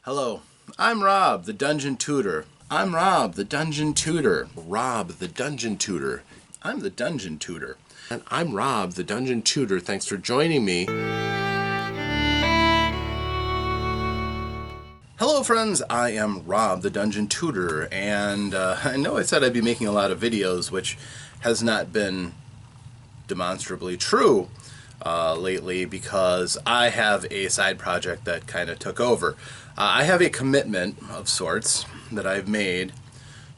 Hello, I'm Rob, the Dungeon Tutor. I'm Rob, the Dungeon Tutor. Rob, the Dungeon Tutor. I'm the Dungeon Tutor. And I'm Rob, the Dungeon Tutor. Thanks for joining me. Hello friends, I am Rob, the Dungeon Tutor, and I know I said I'd be making a lot of videos, which has not been demonstrably true lately because I have a side project that kind of took over. I have a commitment of sorts that I've made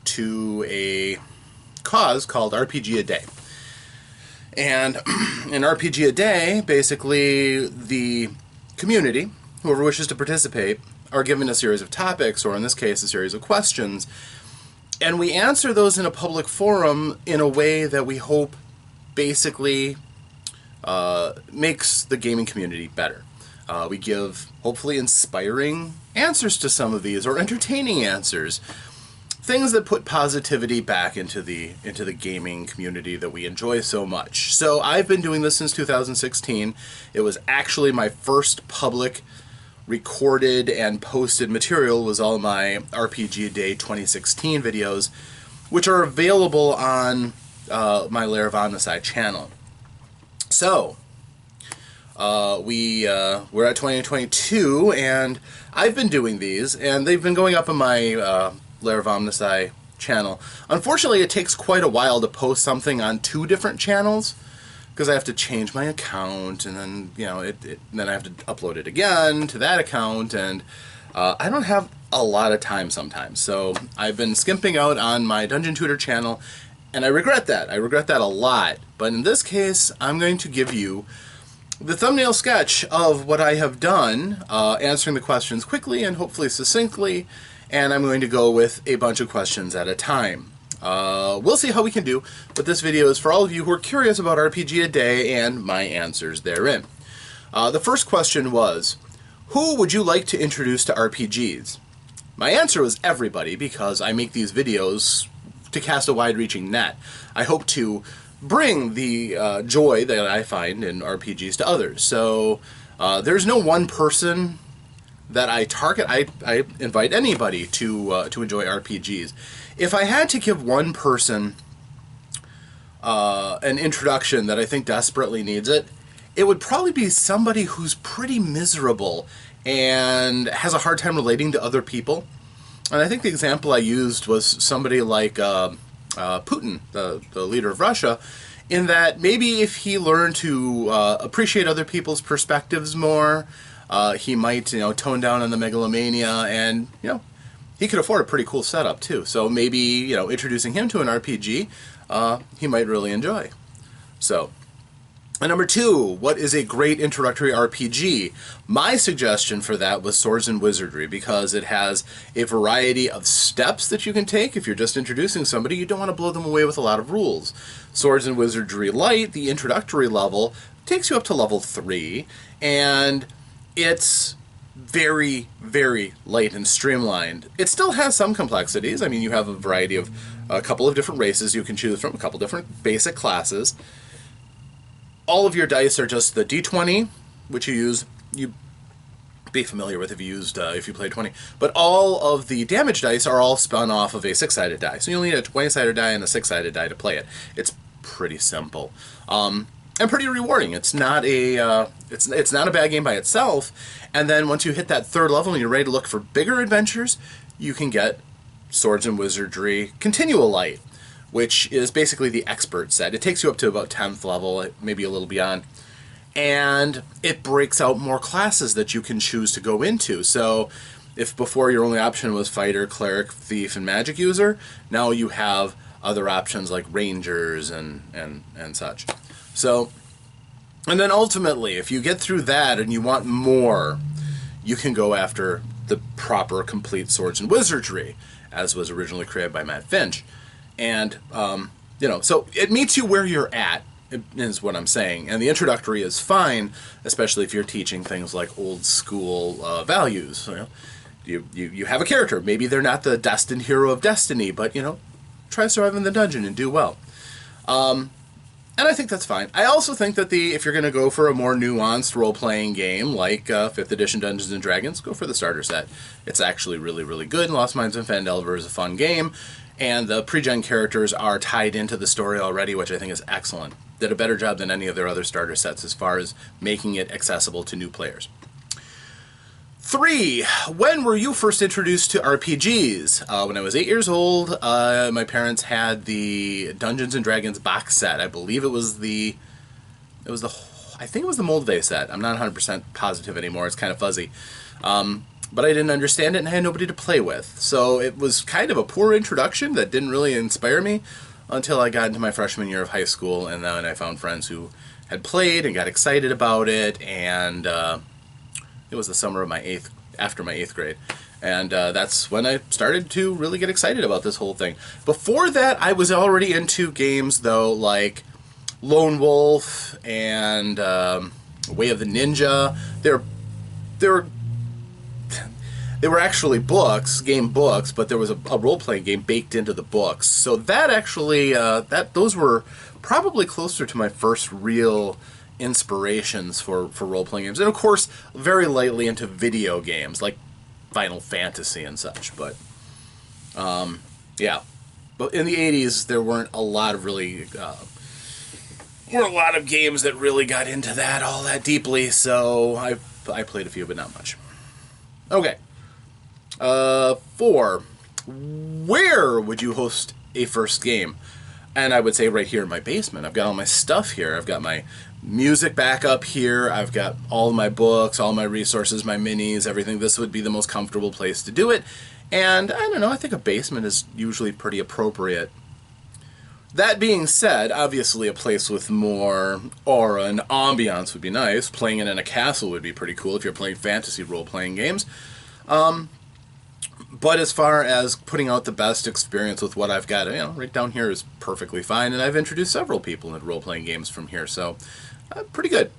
to a cause called RPGaDay. And in RPGaDay, basically the community, whoever wishes to participate, are given a series of topics, or in this case a series of questions, and we answer those in a public forum in a way that we hope basically makes the gaming community better. We give hopefully inspiring answers to some of these, or entertaining answers, things that put positivity back into the gaming community that we enjoy so much. So I've been doing this since 2016. It was actually my first public recorded and posted material, was all my RPGaDay 2016 videos, which are available on my Lair of OmnusI channel. So we're at 2022, and I've been doing these, and they've been going up on my Lair of OmnusI channel. Unfortunately, it takes quite a while to post something on two different channels, because I have to change my account, and then then I have to upload it again to that account, and I don't have a lot of time sometimes. So I've been skimping out on my Dungeon Tutor channel, and I regret that. I regret that a lot. But in this case, I'm going to give you the thumbnail sketch of what I have done, answering the questions quickly and hopefully succinctly, and I'm going to go with a bunch of questions at a time. We'll see how we can do, but this video is for all of you who are curious about RPGaDay and my answers therein. The first question was, who would you like to introduce to RPGs? My answer was everybody, because I make these videos to cast a wide-reaching net. I hope to bring the joy that I find in RPGs to others. So there's no one person that I target. I invite anybody to enjoy RPGs. If I had to give one person an introduction that I think desperately needs it, it would probably be somebody who's pretty miserable and has a hard time relating to other people. And I think the example I used was somebody like Putin, the leader of Russia, in that maybe if he learned to appreciate other people's perspectives more, he might tone down on the megalomania, and he could afford a pretty cool setup too. So maybe introducing him to an RPG he might really enjoy. So. And number two, what is a great introductory RPG? My suggestion for that was Swords and Wizardry, because it has a variety of steps that you can take. If you're just introducing somebody, you don't want to blow them away with a lot of rules. Swords and Wizardry Light, the introductory level, takes you up to level 3, and it's very, very light and streamlined. It still has some complexities. I mean, you have a couple of different races you can choose from, a couple different basic classes. All of your dice are just the d20, which you'd be familiar with if you play 20. But all of the damage dice are all spun off of a 6-sided die. So you'll need a 20-sided die and a 6-sided die to play it. It's pretty simple, and pretty rewarding. It's not a it's not a bad game by itself. And then once you hit that third level and you're ready to look for bigger adventures, you can get Swords and Wizardry Continual Light, which is basically the expert set. It takes you up to about 10th level, maybe a little beyond, and it breaks out more classes that you can choose to go into. So if before your only option was fighter, cleric, thief, and magic user, now you have other options like rangers and such. So, and then ultimately, if you get through that and you want more, you can go after the proper complete Swords and Wizardry, as was originally created by Matt Finch. And, so it meets you where you're at, is what I'm saying. And the introductory is fine, especially if you're teaching things like old school values. You have a character. Maybe they're not the destined hero of destiny, but, try surviving the dungeon and do well. And I think that's fine. I also think that if you're going to go for a more nuanced role-playing game like 5th edition Dungeons & Dragons, go for the starter set. It's actually really, really good. Lost Mines and Phandelver is a fun game, and the pre-gen characters are tied into the story already, which I think is excellent. Did a better job than any of their other starter sets as far as making it accessible to new players. 3. When were you first introduced to RPGs? When I was 8 years old, my parents had the Dungeons and Dragons box set. I believe I think it was the Moldvay set. I'm not 100% positive anymore. It's kind of fuzzy. But I didn't understand it and I had nobody to play with. So it was kind of a poor introduction that didn't really inspire me until I got into my freshman year of high school, and then I found friends who had played and got excited about it, and it was the summer of after my 8th grade. And that's when I started to really get excited about this whole thing. Before that, I was already into games, though, like Lone Wolf and Way of the Ninja. They were actually game books, but there was a role-playing game baked into the books. So that actually, those were probably closer to my first real inspirations for role-playing games. And of course, very lightly into video games, like Final Fantasy and such. But, yeah. But in the 80s, there weren't a lot of games that really got into that all that deeply, so I played a few, but not much. Okay. 4. Where would you host a first game? And I would say right here in my basement. I've got all my stuff here. I've got my music back up here. I've got all my books, all my resources, my minis, everything. This would be the most comfortable place to do it. And I don't know, I think a basement is usually pretty appropriate. That being said, obviously a place with more aura and ambiance would be nice. Playing it in a castle would be pretty cool if you're playing fantasy role-playing games. But as far as putting out the best experience with what I've got, right down here is perfectly fine. And I've introduced several people into role-playing games from here, so pretty good.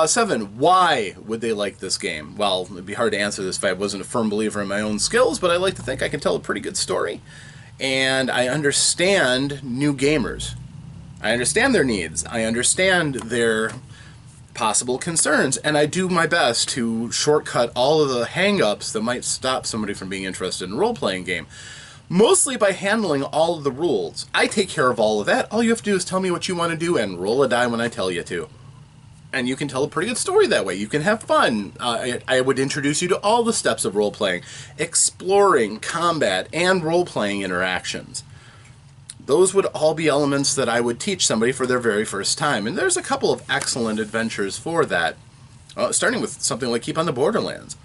7. Why would they like this game? Well, it'd be hard to answer this if I wasn't a firm believer in my own skills, but I like to think I can tell a pretty good story. And I understand new gamers. I understand their needs. I understand their possible concerns, and I do my best to shortcut all of the hang-ups that might stop somebody from being interested in a role-playing game. Mostly by handling all of the rules. I take care of all of that. All you have to do is tell me what you want to do and roll a die when I tell you to. And you can tell a pretty good story that way. You can have fun. I would introduce you to all the steps of role-playing. Exploring, combat, and role-playing interactions. Those would all be elements that I would teach somebody for their very first time. And there's a couple of excellent adventures for that. Starting with something like Keep on the Borderlands.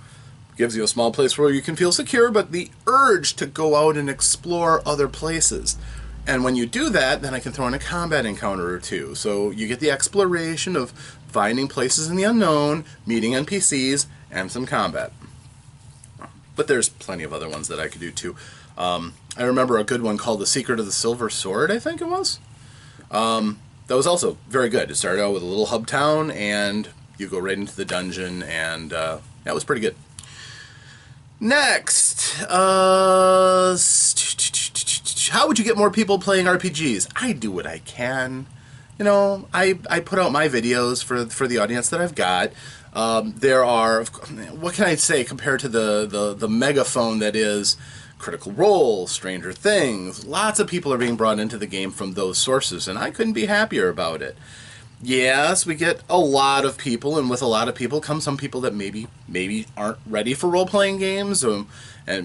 Gives you a small place where you can feel secure, but the urge to go out and explore other places. And when you do that, then I can throw in a combat encounter or two. So you get the exploration of finding places in the unknown, meeting NPCs, and some combat. But there's plenty of other ones that I could do too. I remember a good one called The Secret of the Silver Sword, I think it was. That was also very good. It started out with a little hub town, and you go right into the dungeon, and that was pretty good. Next, how would you get more people playing RPGs? I do what I can. I put out my videos for the audience that I've got. There are, what can I say compared to the megaphone that is Critical Role, Stranger Things. Lots of people are being brought into the game from those sources, and I couldn't be happier about it. Yes, we get a lot of people, and with a lot of people come some people that maybe aren't ready for role-playing games, and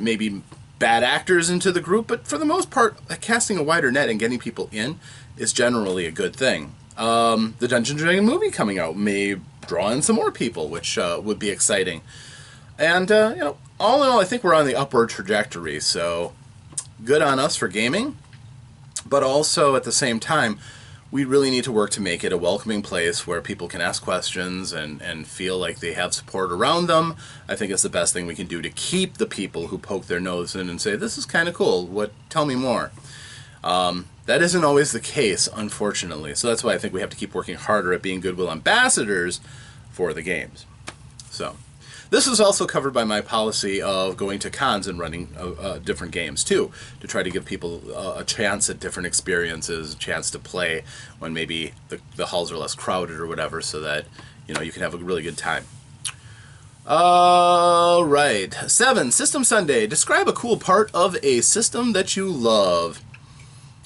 maybe bad actors into the group, but for the most part, casting a wider net and getting people in is generally a good thing. The Dungeon Tutor movie coming out may draw in some more people, which would be exciting. And, all in all, I think we're on the upward trajectory, so good on us for gaming, but also at the same time, we really need to work to make it a welcoming place where people can ask questions and feel like they have support around them. I think it's the best thing we can do to keep the people who poke their nose in and say, this is kind of cool, tell me more. That isn't always the case, unfortunately, so that's why I think we have to keep working harder at being goodwill ambassadors for the games. So, This is also covered by my policy of going to cons and running different games too, to try to give people a chance at different experiences, a chance to play when maybe the halls are less crowded or whatever, so that you can have a really good time. All right. 7. System Sunday. Describe a cool part of a system that you love.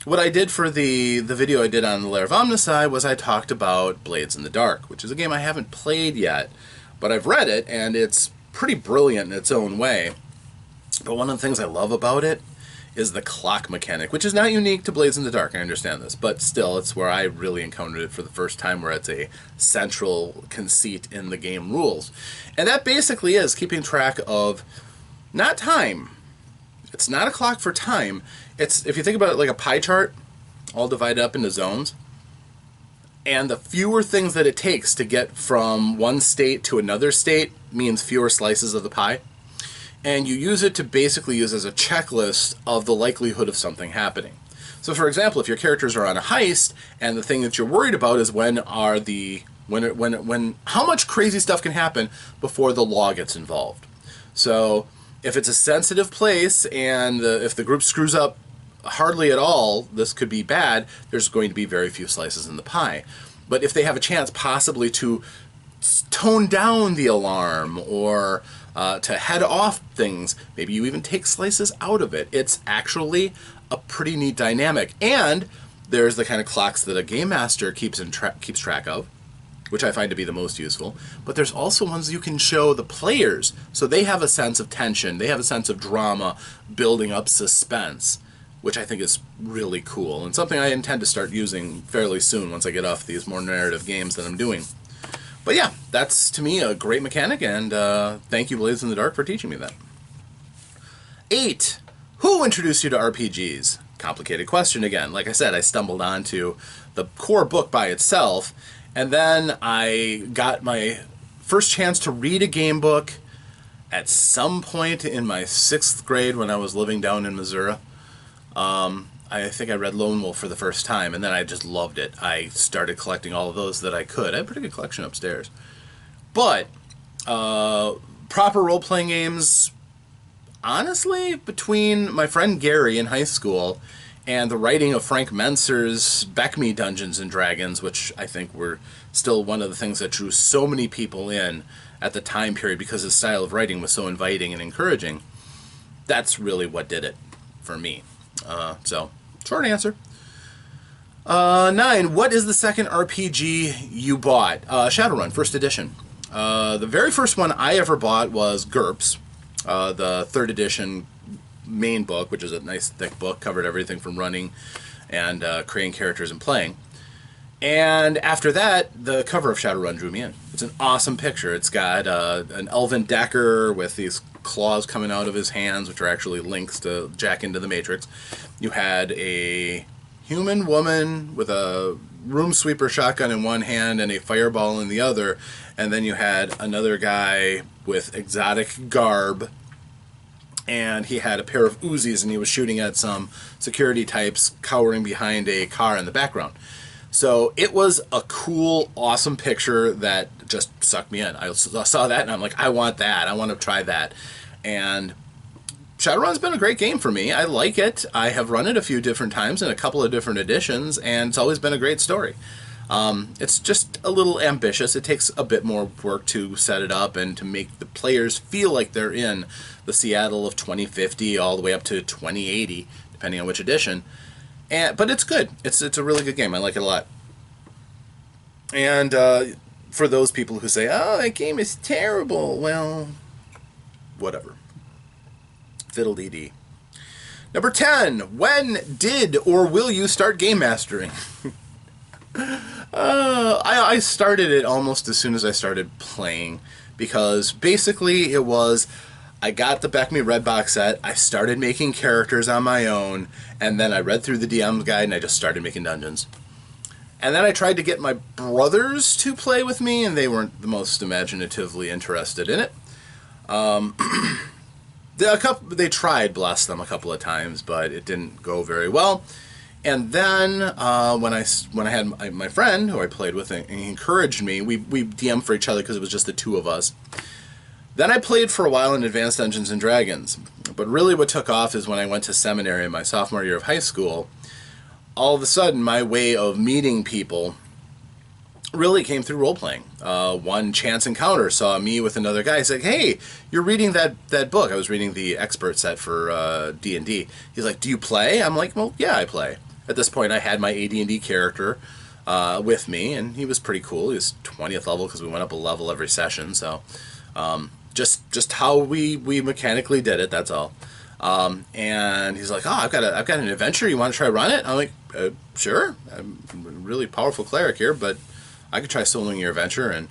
What I did for the video I did on the Lair of OmnusI was I talked about Blades in the Dark, which is a game I haven't played yet, but I've read it, and it's pretty brilliant in its own way. But one of the things I love about it is the clock mechanic, which is not unique to Blades in the Dark, I understand this, but still, it's where I really encountered it for the first time, where it's a central conceit in the game rules. And that basically is keeping track of, not time, it's not a clock for time, it's, if you think about it like a pie chart, all divided up into zones, and the fewer things that it takes to get from one state to another state means fewer slices of the pie. And you use it to basically use as a checklist of the likelihood of something happening. So for example, if your characters are on a heist, and the thing that you're worried about is when how much crazy stuff can happen before the law gets involved. So if it's a sensitive place, and if the group screws up hardly at all, this could be bad, there's going to be very few slices in the pie. But if they have a chance possibly to tone down the alarm, or to head off things, maybe you even take slices out of it. It's actually a pretty neat dynamic. And there's the kind of clocks that a game master keeps track of, which I find to be the most useful. But there's also ones you can show the players, so they have a sense of tension, they have a sense of drama, building up suspense, which I think is really cool, and something I intend to start using fairly soon once I get off these more narrative games that I'm doing. But yeah, that's, to me, a great mechanic, and thank you, Blades in the Dark, for teaching me that. 8. Who introduced you to RPGs? Complicated question again. Like I said, I stumbled onto the core book by itself, and then I got my first chance to read a game book at some point in my 6th grade when I was living down in Missouri. I think I read Lone Wolf for the first time, and then I just loved it. I started collecting all of those that I could. I have a pretty good collection upstairs. But proper role-playing games, honestly, between my friend Gary in high school and the writing of Frank Menser's Beck Me Dungeons and Dragons, which I think were still one of the things that drew so many people in at the time period because his style of writing was so inviting and encouraging, that's really what did it for me. So, short answer. 9. What is the second RPG you bought? Shadowrun, first edition. The very first one I ever bought was GURPS, the 3rd edition main book, which is a nice thick book, covered everything from running and creating characters and playing. And after that, the cover of Shadowrun drew me in. It's an awesome picture. It's got an elven Decker with these claws coming out of his hands, which are actually links to jack into the Matrix. You had a human woman with a room sweeper shotgun in one hand and a fireball in the other, and then you had another guy with exotic garb, and he had a pair of Uzis, and he was shooting at some security types cowering behind a car in the background. So it was a cool, awesome picture that just sucked me in. I saw that and I'm like, I want that. I want to try that. And Shadowrun's been a great game for me. I like it. I have run it a few different times in a couple of different editions, and it's always been a great story. It's just a little ambitious. It takes a bit more work to set it up and to make the players feel like they're in the Seattle of 2050 all the way up to 2080, depending on which edition. But it's good. It's a really good game. I like it a lot. And for those people who say, oh, that game is terrible, well, whatever. Fiddle-dee-dee. Number 10. When did or will you start game mastering? I started it almost as soon as I started playing, because basically it was, I got the Beck Me Red Box set, I started making characters on my own, and then I read through the DM's guide and I just started making dungeons. And then I tried to get my brothers to play with me, and they weren't the most imaginatively interested in it. They tried, bless them, a couple of times, but it didn't go very well. And then when I had my friend who I played with, and he encouraged me, we DM'd for each other because it was just the two of us. Then I played for a while in Advanced Dungeons and Dragons. But really what took off is when I went to seminary in my sophomore year of high school. All of a sudden, my way of meeting people really came through role-playing. One chance encounter saw me with another guy. He's like, hey, you're reading that book. I was reading the expert set for D&D. He's like, do you play? I'm like, well, yeah, I play. At this point, I had my AD&D character with me, and he was pretty cool. He was 20th level because we went up a level every session. So just how we mechanically did it, that's all. And he's like, oh, I've got an adventure. You want to try run it? I'm like, sure. I'm a really powerful cleric here, but I could try soloing your adventure. And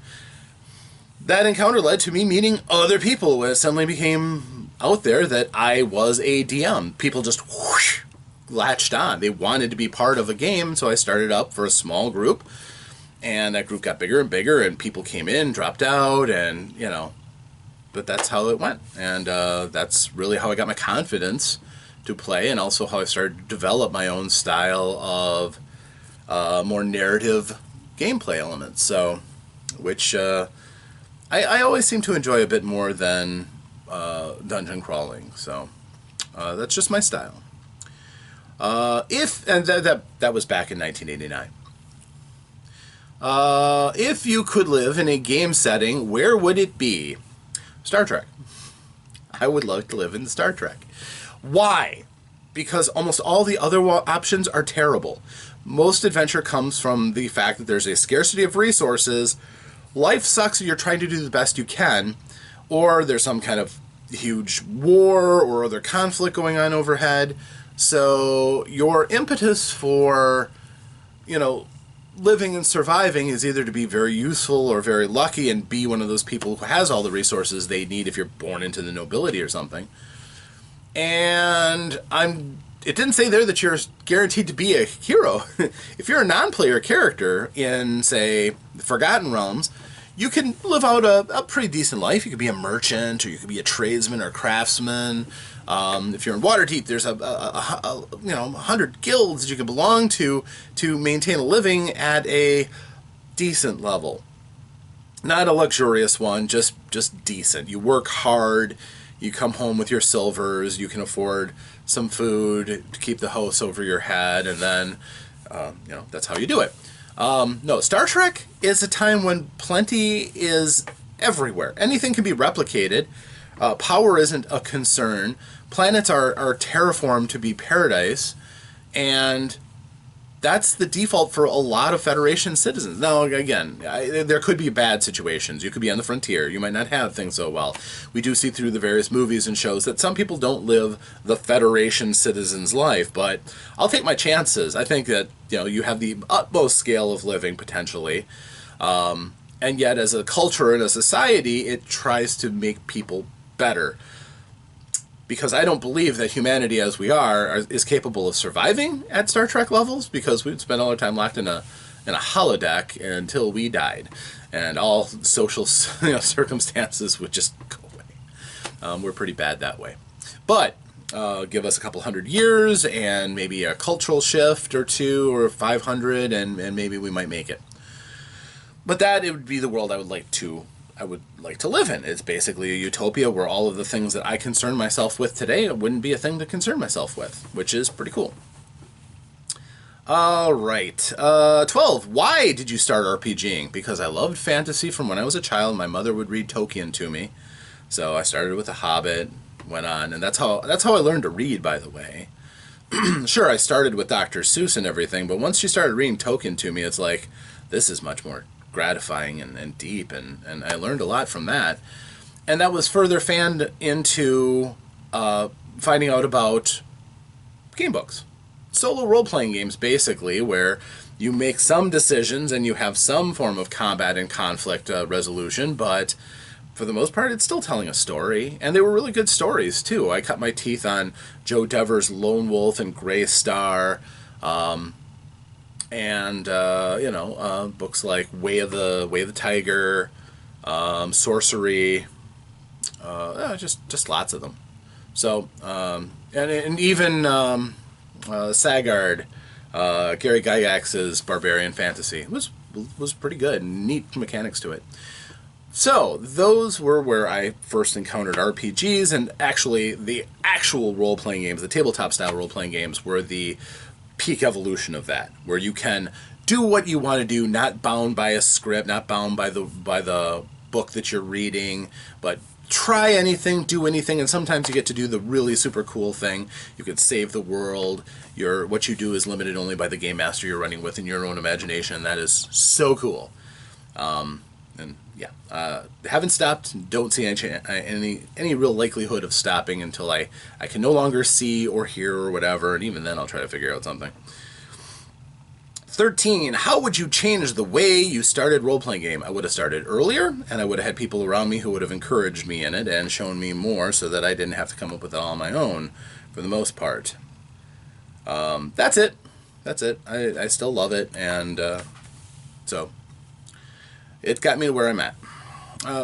that encounter led to me meeting other people when it suddenly became out there that I was a DM. People just whoosh, latched on. They wanted to be part of a game, so I started up for a small group. And that group got bigger and bigger, and people came in, dropped out, and, you know, but that's how it went. And that's really how I got my confidence to play, and also how I started to develop my own style of more narrative gameplay elements. So, which I always seem to enjoy a bit more than dungeon crawling. So that's just my style. That was back in 1989. If you could live in a game setting, where would it be? Star Trek. I would love to live in Star Trek. Why? Because almost all the other options are terrible. Most adventure comes from the fact that there's a scarcity of resources, life sucks and you're trying to do the best you can, or there's some kind of huge war or other conflict going on overhead. So your impetus for, you know, living and surviving is either to be very useful or very lucky and be one of those people who has all the resources they need if you're born into the nobility or something. And it didn't say there that you're guaranteed to be a hero. If you're a non-player character in, say, the Forgotten Realms, you can live out a pretty decent life. You could be a merchant, or you could be a tradesman or a craftsman. If you're in Waterdeep, there's a 100 guilds that you can belong to maintain a living at a decent level. Not a luxurious one, just decent. You work hard, you come home with your silvers, you can afford some food to keep the house over your head, and then, that's how you do it. No, Star Trek is a time when plenty is everywhere. Anything can be replicated. Power isn't a concern. Planets are terraformed to be paradise, and that's the default for a lot of Federation citizens. Now, again, there could be bad situations. You could be on the frontier. You might not have things so well. We do see through the various movies and shows that some people don't live the Federation citizen's life, but I'll take my chances. I think that, you have the utmost scale of living, potentially, and yet as a culture and a society, it tries to make people better. Because I don't believe that humanity as we is capable of surviving at Star Trek levels, because we'd spend all our time locked in a holodeck until we died, and all social circumstances would just go away. We're pretty bad that way. But give us a couple hundred years and maybe a cultural shift or two or 500, and maybe we might make it. But it would be the world I would like to live in. It's basically a utopia where all of the things that I concern myself with today wouldn't be a thing to concern myself with, which is pretty cool. All right. 12. Why did you start RPGing? Because I loved fantasy from when I was a child. My mother would read Tolkien to me. So I started with The Hobbit, went on, and that's how I learned to read, by the way. Sure, I started with Dr. Seuss and everything, but once she started reading Tolkien to me, it's like, this is much more gratifying and deep, and I learned a lot from that. And that was further fanned into finding out about game books. Solo role-playing games, basically, where you make some decisions and you have some form of combat and conflict resolution, but for the most part, it's still telling a story. And they were really good stories, too. I cut my teeth on Joe Dever's Lone Wolf and Gray Star, and books like Way of the Tiger, Sorcery, just lots of them. So and even Sagard, Gary Gygax's Barbarian Fantasy was pretty good, neat mechanics to it. So, those were where I first encountered RPGs, and actually, the actual role-playing games, the tabletop-style role-playing games, were the peak evolution of that, where you can do what you want to do, not bound by a script, not bound by the book that you're reading, but try anything, do anything, and sometimes you get to do the really super cool thing. You could save the world. What you do is limited only by the game master you're running with in your own imagination. That is so cool. And yeah, haven't stopped. Don't see any real likelihood of stopping until I can no longer see or hear or whatever, and even then I'll try to figure out something. 13. How would you change the way you started role-playing game? I would have started earlier, and I would have had people around me who would have encouraged me in it and shown me more so that I didn't have to come up with it all on my own for the most part. That's it. That's it. I still love it, and so it got me to where I'm at.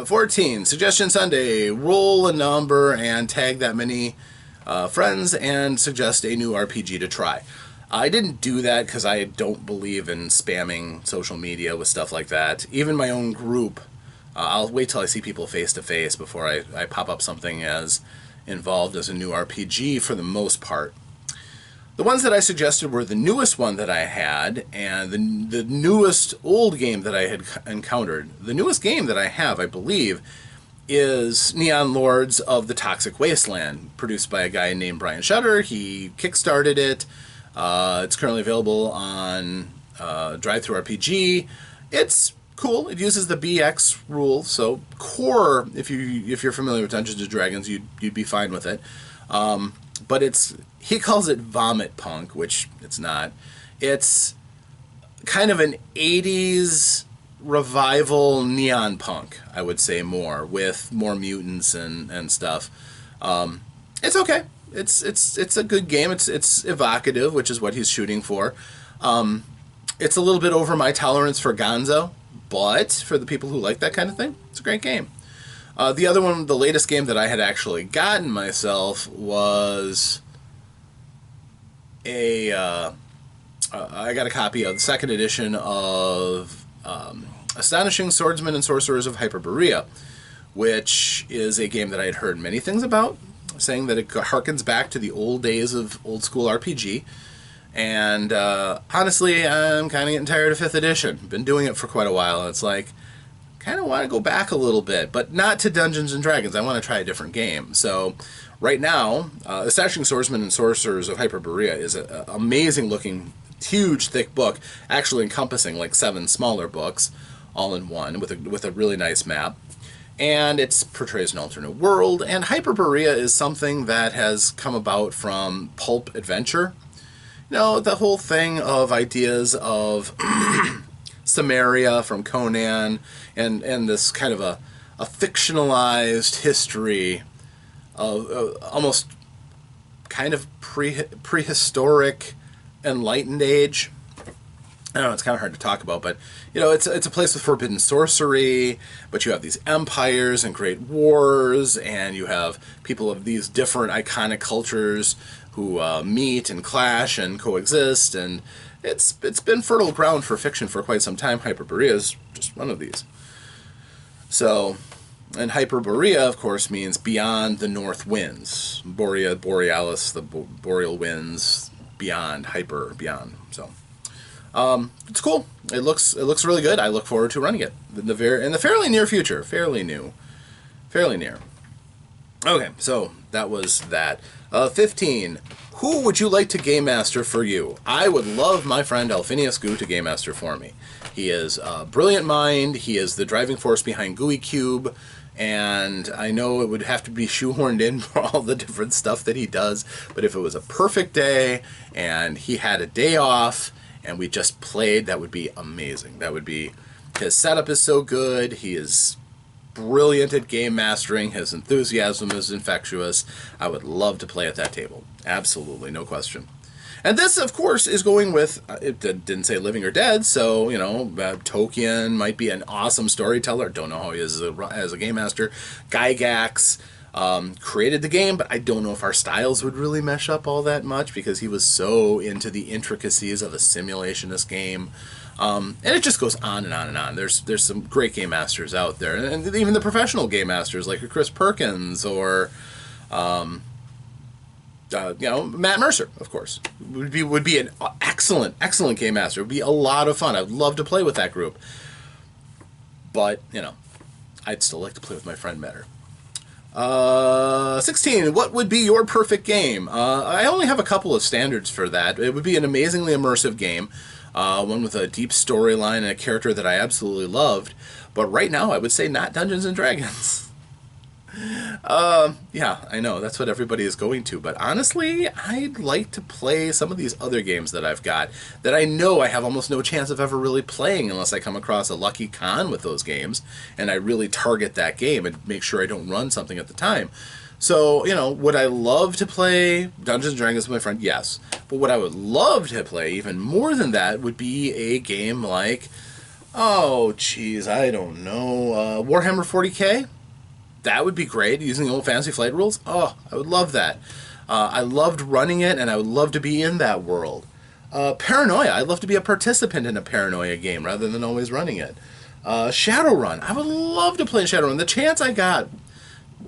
14. Suggestion Sunday. Roll a number and tag that many friends and suggest a new RPG to try. I didn't do that because I don't believe in spamming social media with stuff like that. Even my own group, I'll wait till I see people face to face before I pop up something as involved as a new RPG for the most part. The ones that I suggested were the newest one that I had and the newest old game that I had encountered. The newest game that I have, I believe, is Neon Lords of the Toxic Wasteland, produced by a guy named Brian Shutter. He kickstarted it. It's currently available on Drive-Thru RPG. It's cool. It uses the BX rule, so core. If you're familiar with Dungeons and Dragons, you'd be fine with it. But he calls it Vomit Punk, which it's not. It's kind of an 80s revival neon punk, I would say, with more mutants and stuff. It's okay. It's a good game. It's evocative, which is what he's shooting for. It's a little bit over my tolerance for Gonzo, but for the people who like that kind of thing, it's a great game. The other one, the latest game that I had actually gotten myself was I got a copy of the second edition of Astonishing Swordsmen and Sorcerers of Hyperborea, which is a game that I had heard many things about, saying that it harkens back to the old days of old school RPG. And honestly, I'm kind of getting tired of 5th edition. Been doing it for quite a while, and it's like, kind of want to go back a little bit, but not to Dungeons and Dragons. I want to try a different game. So right now, Astonishing Swordsmen and Sorcerers of Hyperborea is an amazing looking, huge, thick book, actually encompassing like 7 smaller books, all in one, with a really nice map. And it portrays an alternate world, and Hyperborea is something that has come about from pulp adventure. You know, the whole thing of ideas of Samaria from Conan, and this kind of a fictionalized history of almost kind of prehistoric enlightened age. I don't know, it's kind of hard to talk about, but you know, it's a place with forbidden sorcery, but you have these empires and great wars, and you have people of these different iconic cultures who meet and clash and coexist, and it's been fertile ground for fiction for quite some time. Hyperborea is just one of these. So, and Hyperborea, of course, means beyond the north winds. Borealis, the boreal winds, beyond, hyper, beyond. So, it's cool. It looks really good. I look forward to running it in the fairly near future. Fairly near. Okay, so that was that. 15. Who would you like to game master for you? I would love my friend Alphinius Goo to game master for me. He is a brilliant mind. He is the driving force behind GUI Cube, and I know it would have to be shoehorned in for all the different stuff that he does, but if it was a perfect day and he had a day off and we just played, that would be amazing. That would be, his setup is so good. He is brilliant at game mastering. His enthusiasm is infectious. I would love to play at that table. Absolutely, no question. And this, of course, is going with, it didn't say living or dead, so, you know, Tolkien might be an awesome storyteller. Don't know how he is as a game master. Gygax created the game, but I don't know if our styles would really mesh up all that much because he was so into the intricacies of a simulationist game. And it just goes on and on and on. There's some great game masters out there, and even the professional game masters like Chris Perkins or Matt Mercer, of course, would be an excellent game master. It would be a lot of fun. I'd love to play with that group, but I'd still like to play with my friend better. 16. What would be your perfect game? I only have a couple of standards for that. It would be an amazingly immersive game, one with a deep storyline and a character that I absolutely loved. But right now, I would say not Dungeons and Dragons. Yeah, I know, that's what everybody is going to, but honestly, I'd like to play some of these other games that I've got that I know I have almost no chance of ever really playing unless I come across a lucky con with those games, and I really target that game and make sure I don't run something at the time. So, would I love to play Dungeons & Dragons with my friend? Yes. But what I would love to play, even more than that, would be a game like, I don't know, Warhammer 40K? That would be great, using the old Fantasy Flight rules. Oh, I would love that. I loved running it, and I would love to be in that world. Paranoia. I'd love to be a participant in a Paranoia game rather than always running it. Shadowrun. I would love to play Shadowrun. The chance I got,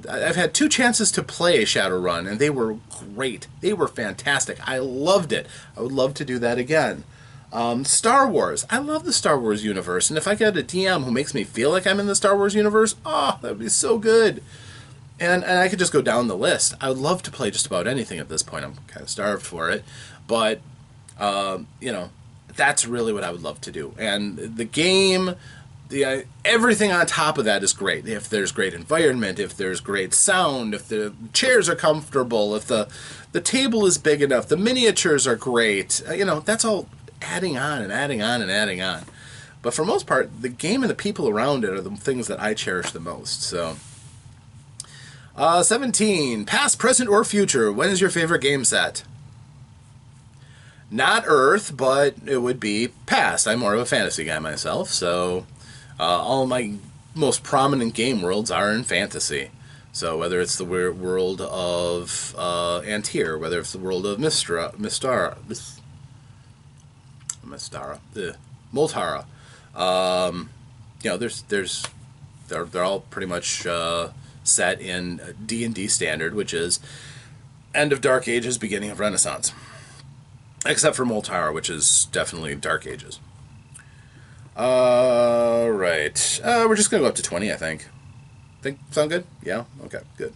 I've had 2 chances to play Shadowrun, and they were great. They were fantastic. I loved it. I would love to do that again. Star Wars. I love the Star Wars universe, and if I get a DM who makes me feel like I'm in the Star Wars universe, that would be so good. And I could just go down the list. I would love to play just about anything at this point. I'm kind of starved for it. But, that's really what I would love to do. And the game, everything on top of that is great. If there's great environment, if there's great sound, if the chairs are comfortable, if the table is big enough, the miniatures are great, that's all adding on and adding on and adding on. But for the most part, the game and the people around it are the things that I cherish the most. So, 17. Past, present, or future. When is your favorite game set? Not Earth, but it would be past. I'm more of a fantasy guy myself, so all my most prominent game worlds are in fantasy. So whether it's the world of Antir, whether it's the world of Moltara. They're all pretty much set in D&D standard, which is end of Dark Ages, beginning of Renaissance. Except for Moltara, which is definitely Dark Ages. Right. We're just going to go up to 20, I think. Sound good? Yeah? Okay, good.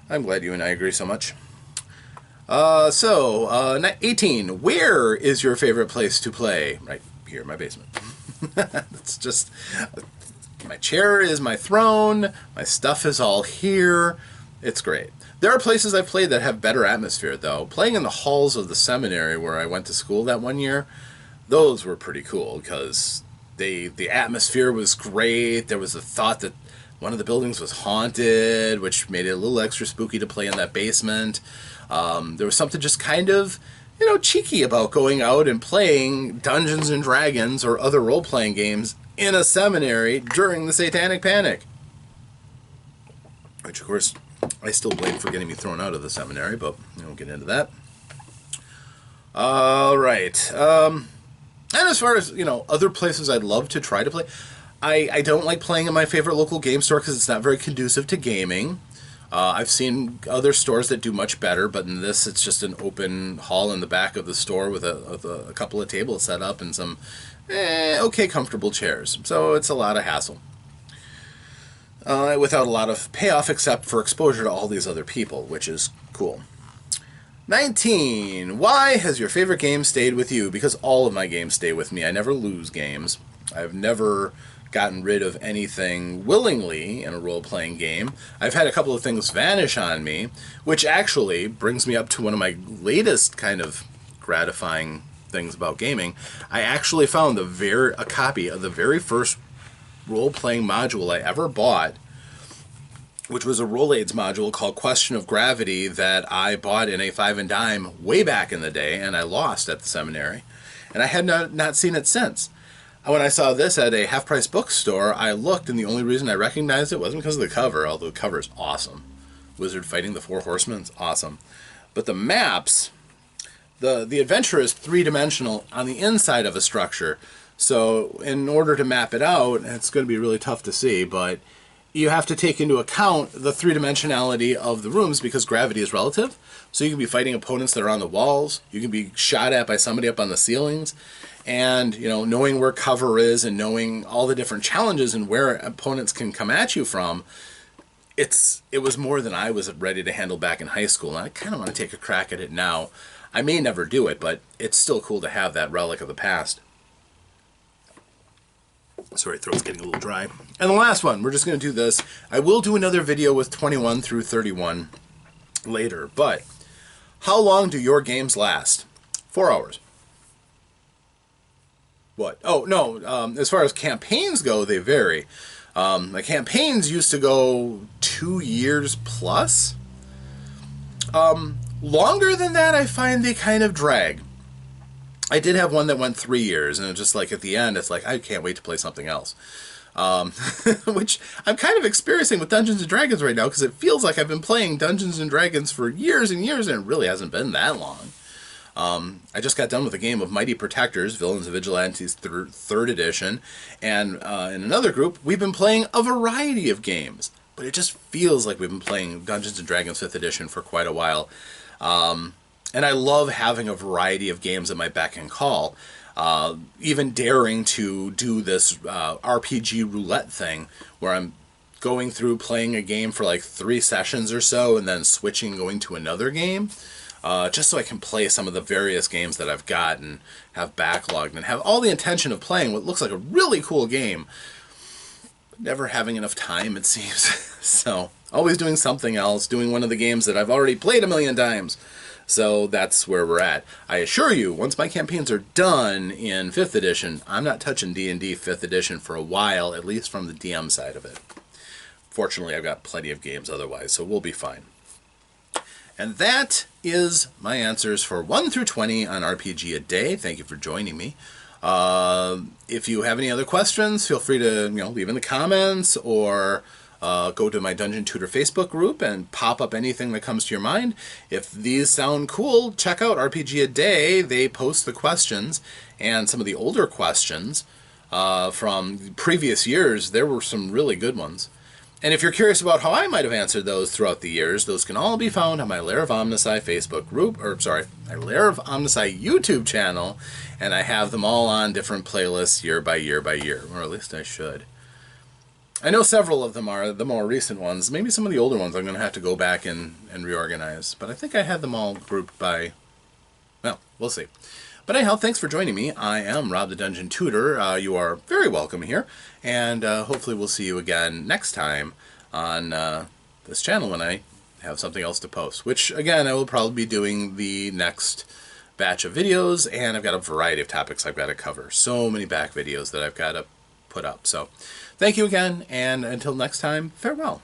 I'm glad you and I agree so much. 18. Where is your favorite place to play? Right here in my basement. It's just, my chair is my throne, my stuff is all here. It's great. There are places I've played that have better atmosphere, though. Playing in the halls of the seminary where I went to school that one year, those were pretty cool, because the atmosphere was great. There was the thought that one of the buildings was haunted, which made it a little extra spooky to play in that basement. There was something just kind of, cheeky about going out and playing Dungeons and Dragons or other role-playing games in a seminary during the Satanic Panic. Which, of course, I still blame for getting me thrown out of the seminary, but we won't get into that. All right. And as far as, other places I'd love to try to play, I don't like playing in my favorite local game store because it's not very conducive to gaming. I've seen other stores that do much better, but in this, it's just an open hall in the back of the store with a couple of tables set up and some okay comfortable chairs. So it's a lot of hassle. Without a lot of payoff except for exposure to all these other people, which is cool. 19. Why has your favorite game stayed with you? Because all of my games stay with me. I never lose games. I've never gotten rid of anything willingly in a role-playing game. I've had a couple of things vanish on me, which actually brings me up to one of my latest kind of gratifying things about gaming. I actually found a copy of the very first role-playing module I ever bought, which was a Roll-Aids module called Question of Gravity that I bought in a 5 and dime way back in the day, and I lost at the seminary. And I had not seen it since. When I saw this at a half-price bookstore, I looked, and the only reason I recognized it wasn't because of the cover, although the cover is awesome. Wizard fighting the Four Horsemen is awesome. But the maps, the adventure is three-dimensional on the inside of a structure, So in order to map it out, it's going to be really tough to see, but you have to take into account the three-dimensionality of the rooms because gravity is relative. So you can be fighting opponents that are on the walls. You can be shot at by somebody up on the ceilings. And, you know, knowing where cover is and knowing all the different challenges and where opponents can come at you from, it was more than I was ready to handle back in high school. And I kind of want to take a crack at it now. I may never do it, but it's still cool to have that relic of the past. Sorry, throat's getting a little dry. And the last one, we're just going to do this. I will do another video with 21 through 31 later, but how long do your games last? 4 hours. What? Oh, no, as far as campaigns go, they vary. My campaigns used to go 2 years plus. Longer than that, I find they kind of drag. I did have one that went 3 years, and it's just like at the end, it's like, I can't wait to play something else. Which I'm kind of experiencing with Dungeons & Dragons right now, because it feels like I've been playing Dungeons & Dragons for years and years, and it really hasn't been that long. I just got done with a game of Mighty Protectors, Villains and Vigilantes 3rd edition, and in another group, we've been playing a variety of games. But it just feels like we've been playing Dungeons & Dragons 5th edition for quite a while. And I love having a variety of games at my beck and call. Even daring to do this RPG roulette thing, where I'm going through playing a game for like 3 sessions or so, and then switching, going to another game. Just so I can play some of the various games that I've got and have backlogged and have all the intention of playing what looks like a really cool game. But never having enough time, it seems. So, always doing something else, doing one of the games that I've already played a million times. So that's where we're at. I assure you, once my campaigns are done in 5th edition, I'm not touching D&D 5th edition for a while, at least from the DM side of it. Fortunately, I've got plenty of games otherwise, so we'll be fine. And that is my answers for 1 through 20 on RPGaDay. Thank you for joining me. If you have any other questions, feel free to leave in the comments or go to my Dungeon Tutor Facebook group and pop up anything that comes to your mind. If these sound cool, check out RPGaDay. They post the questions, and some of the older questions from previous years, there were some really good ones. And if you're curious about how I might have answered those throughout the years, those can all be found on my Lair of OmnusI Facebook group, my Lair of OmnusI YouTube channel, and I have them all on different playlists year by year by year, or at least I should. I know several of them are the more recent ones. Maybe some of the older ones I'm going to have to go back and reorganize, but I think I had them all grouped by, well, we'll see. But anyhow, thanks for joining me. I am Rob the Dungeon Tutor. You are very welcome here, and hopefully we'll see you again next time on this channel when I have something else to post, which, again, I will probably be doing the next batch of videos, and I've got a variety of topics I've got to cover. So many back videos that I've got to put up. So thank you again, and until next time, farewell.